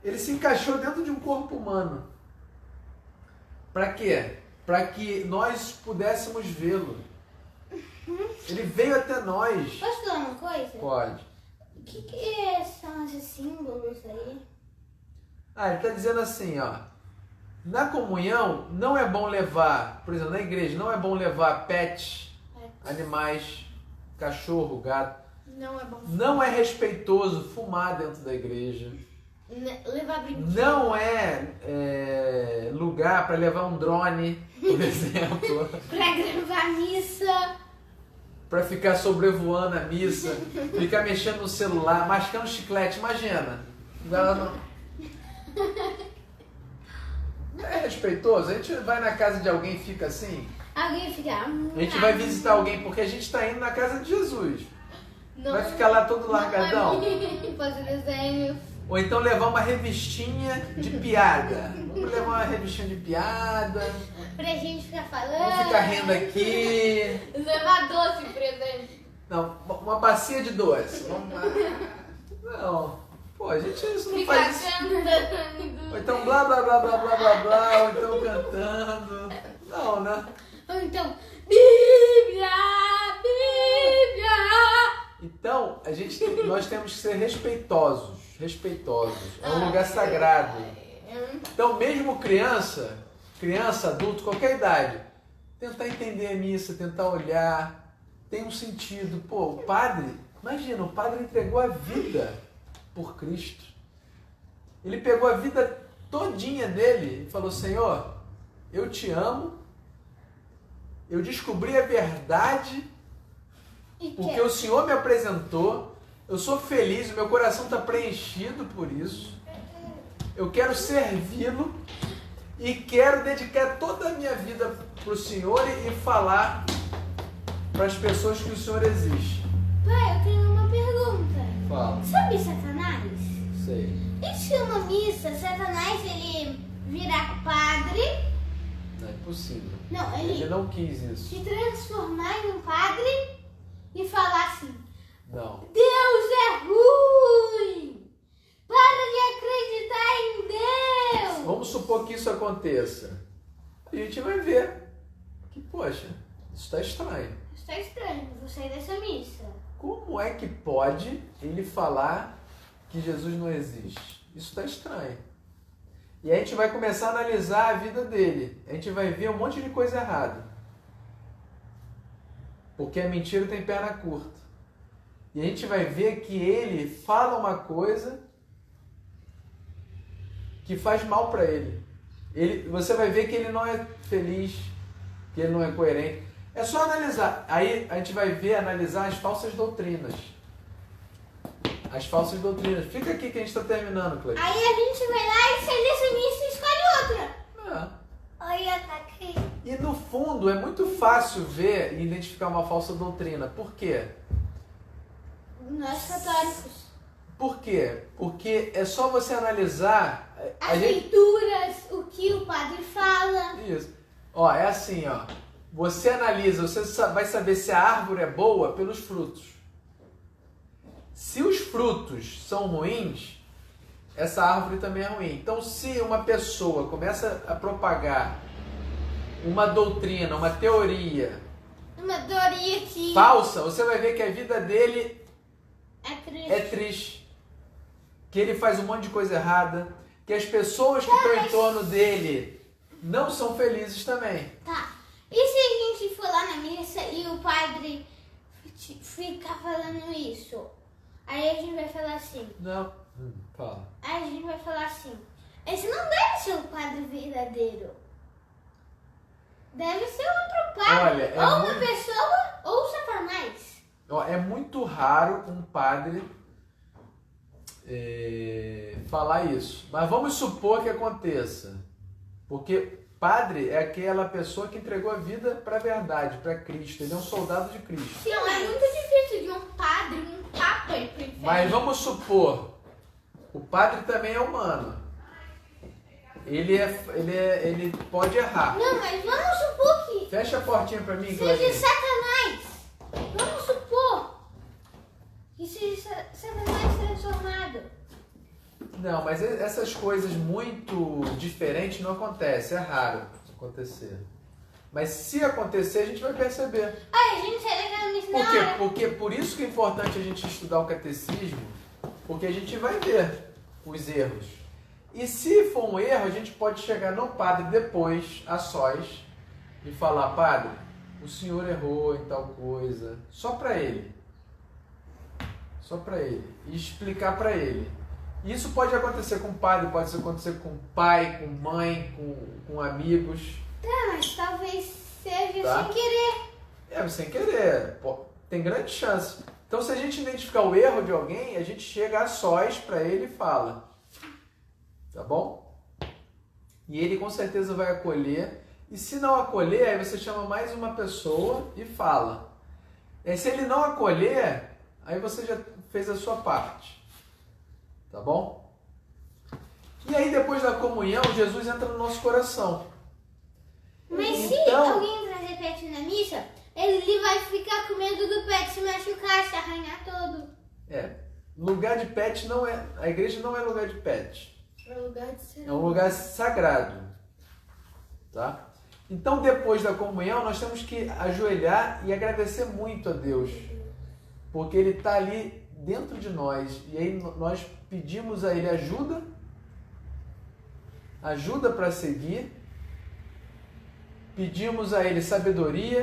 Ele se encaixou dentro de um corpo humano. Para quê? Para que nós pudéssemos vê-lo. Ele veio até nós. Posso falar uma coisa? Pode. O que são esses símbolos aí? Ah, ele está dizendo assim, ó. Na comunhão, não é bom levar, por exemplo, na igreja, não é bom levar pets, animais, cachorro, gato. não é bom. Não é respeitoso fumar dentro da igreja. Levar brinquedo. Não é lugar para levar um drone, por exemplo, Pra gravar missa. para ficar sobrevoando a missa, ficar mexendo no celular, mascando chiclete, imagina. Não é respeitoso? A gente vai na casa de alguém e fica assim? Alguém fica... A gente vai visitar alguém porque a gente está indo na casa de Jesus. Não, Vai ficar lá todo largadão? Fazer desenho. Ou então levar uma revistinha de piada. Vamos levar uma revistinha de piada. Pra gente ficar Vamos falando. ficar rindo aqui. Levar doce presente. Não, uma bacia de doce. Não. Pô, a gente isso não Ficar faz isso. cantando. Ou então blá blá blá blá blá blá blá. Ou então cantando. Não, né? Ou então... Bíblia! Bíblia! Então, nós temos que ser respeitosos. Respeitosos. É um lugar sagrado. Então, mesmo criança, adulto, qualquer idade, tentar entender a missa, tentar olhar, tem um sentido. Pô, o padre, imagina, o padre entregou a vida por Cristo. Ele pegou a vida todinha dele e falou, Senhor, eu te amo, eu descobri a verdade, porque o Senhor me apresentou, eu sou feliz, o meu coração está preenchido por isso, eu quero servi-lo e quero dedicar toda a minha vida para o Senhor e falar para as pessoas que o Senhor existe. Pai, eu tenho uma pergunta. Fala. Sabe Satanás? Sei. E se uma missa, Satanás, ele virar padre? Não é possível. Não, Ele ele não quis isso. se transformar em um padre e falar assim: Não. Deus é ruim! Para de acreditar em Deus! Vamos supor que isso aconteça. a gente vai ver que, poxa, isso está estranho. Está estranho, vou sair dessa missa. Como é que pode ele falar que Jesus não existe? Isso está estranho. E aí a gente vai começar a analisar a vida dele. A gente vai ver um monte de coisa errada. Porque a mentira tem perna curta. E a gente vai ver que ele fala uma coisa que faz mal para ele. Você vai ver que ele não é feliz, que ele não é coerente. É só analisar. Aí a gente vai ver, analisar as falsas doutrinas. As falsas doutrinas. Fica aqui que a gente está terminando, Cleiton. Aí a gente vai lá e sai dessa missa e escolhe outra. É. Olha, tá aqui. E no fundo é muito fácil ver e identificar uma falsa doutrina. Por quê? Nós católicos. Por quê? Porque é só você analisar. As leituras, o que o padre fala. Isso. Ó, é assim, ó. Você analisa, você vai saber se a árvore é boa pelos frutos. Se os frutos são ruins, essa árvore também é ruim. Então, se uma pessoa começa a propagar uma doutrina, uma teoria que falsa, você vai ver que a vida dele é triste. é triste. Que ele faz um monte de coisa errada. Que as pessoas que estão em torno dele não são felizes também. Tá. E se a gente for lá na missa e o padre ficar falando isso? Aí a gente vai falar assim. Não. Fala. Aí a gente vai falar assim. Esse não deve ser o padre verdadeiro. Deve ser outro padre. Olha, ou uma pessoa ou Satanás. Ó, é muito raro um padre falar isso. Mas vamos supor que aconteça. Porque padre é aquela pessoa que entregou a vida para a verdade, para Cristo. Ele é um soldado de Cristo. Não, é muito difícil de um padre, um papa ir pro inferno. Mas vamos supor, o padre também é humano. Ele pode errar. Não, mas vamos supor que Fecha a portinha para mim, seja Claudinha. Satanás. Vamos supor que seja Satanás transformado. Não, mas essas coisas muito diferentes não acontecem. É raro acontecer. Mas se acontecer, a gente vai perceber. Aí a gente sai daquela missa Por na quê? hora. Porque por isso que é importante a gente estudar o catecismo, porque a gente vai ver os erros. E se for um erro, a gente pode chegar no padre depois, a sós, e falar: padre, o senhor errou em tal coisa. Só para ele. Só para ele. E explicar para ele. Isso pode acontecer com o padre, pode acontecer com o pai, com mãe, com amigos. Tá, mas talvez seja Tá. sem querer. Sem querer. Pô, tem grande chance. Então, se a gente identificar o erro de alguém, a gente chega a sós para ele e fala. Tá bom? E ele com certeza vai acolher. E se não acolher, aí você chama mais uma pessoa e fala. E se ele não acolher, aí você já fez a sua parte. Tá bom? E aí, depois da comunhão, Jesus entra no nosso coração. Mas se Então- alguém trazer pet na missa, ele vai ficar com medo do pet se machucar, se arranhar todo. Lugar de pet não é... A igreja não é lugar de pet. É lugar de ser. É um lugar sagrado. Tá? Então, depois da comunhão, nós temos que ajoelhar e agradecer muito a Deus. Porque Ele está ali dentro de nós. E aí nós pedimos a Ele ajuda para seguir. Pedimos a Ele sabedoria.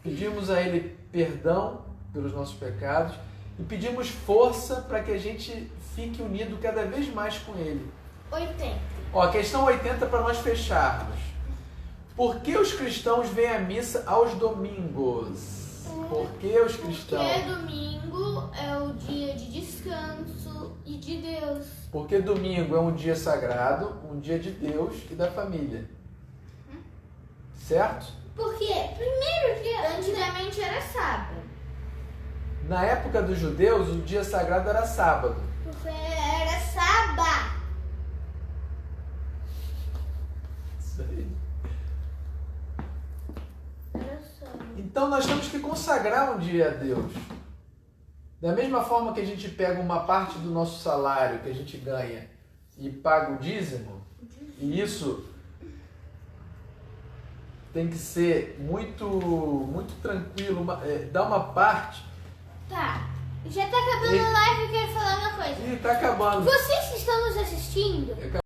Pedimos a Ele perdão pelos nossos pecados. E pedimos força para que a gente fique unido cada vez mais com Ele. 80. Ó, questão 80 para nós fecharmos. Por que os cristãos vêm à missa aos domingos? Por que os cristãos? Porque domingo é o dia de descanso e de Deus. Porque domingo é um dia sagrado, um dia de Deus e da família. Certo? Por quê? Primeiro dia... Antigamente era sábado. Na época dos judeus, o dia sagrado era sábado. Porque era sábado. Isso aí. Era sábado. Então nós temos que consagrar um dia a Deus. Da mesma forma que a gente pega uma parte do nosso salário que a gente ganha e paga o dízimo, e isso tem que ser muito tranquilo, dar uma parte. Tá. Já tá acabando a live, eu quero falar uma coisa. Ih, tá acabando. Vocês que estão nos assistindo,